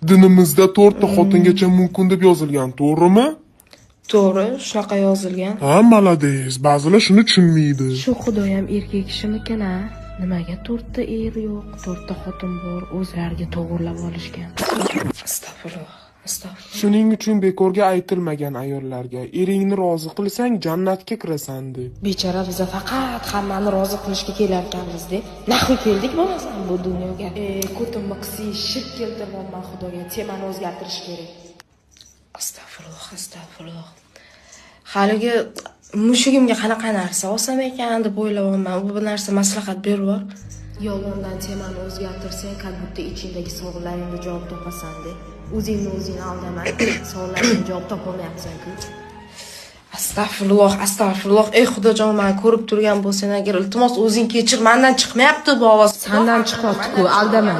Dinimizda 4 ta xotingacha mumkin deb yozilgan, to'g'rimi? To'g'ri, shunaqa yozilgan. Ha, malades. Ba'zilar shuni tushunmaydi. Shu Xudoyam erkak kishimikin a? Nimaga 4 ta er yo'q, 4 ta xotin bor, o'zlariga to'g'rilab olishgan. Astag'firulloh. Astag'firulloh. Shuning uchun bekorga aytilmagan ayollarga eringni rozi qilsang jannatga kirasan deb. Bechora biz faqat hammani rozi qilishga kelarkanmiz-da. Naxu keldik bo'lmasam bu dunyoga. Ko'timni qisiy shirk keltiribman Xudoga, temani o'zgartirish kerak. Astag'firulloh, astag'firulloh. Haligi mushugimga qanaqa narsa olsam ekan deb o'ylayapman. Bu narsa maslahat berib. Yolg'ondan temani o'zgartirsang, qalbingda ichingdagi savollarga javob topasan-da. O'zingni o'zing aldama, savollarga javob topolmayapsan-ku. Astag'firulloh, astag'firulloh. Ey Xudojon, meni ko'rib turgan bo'lsang agar iltimos o'zing kechir, mendan chiqmayapti bu ovoz. Sendan chiqyapti-ku, aldama.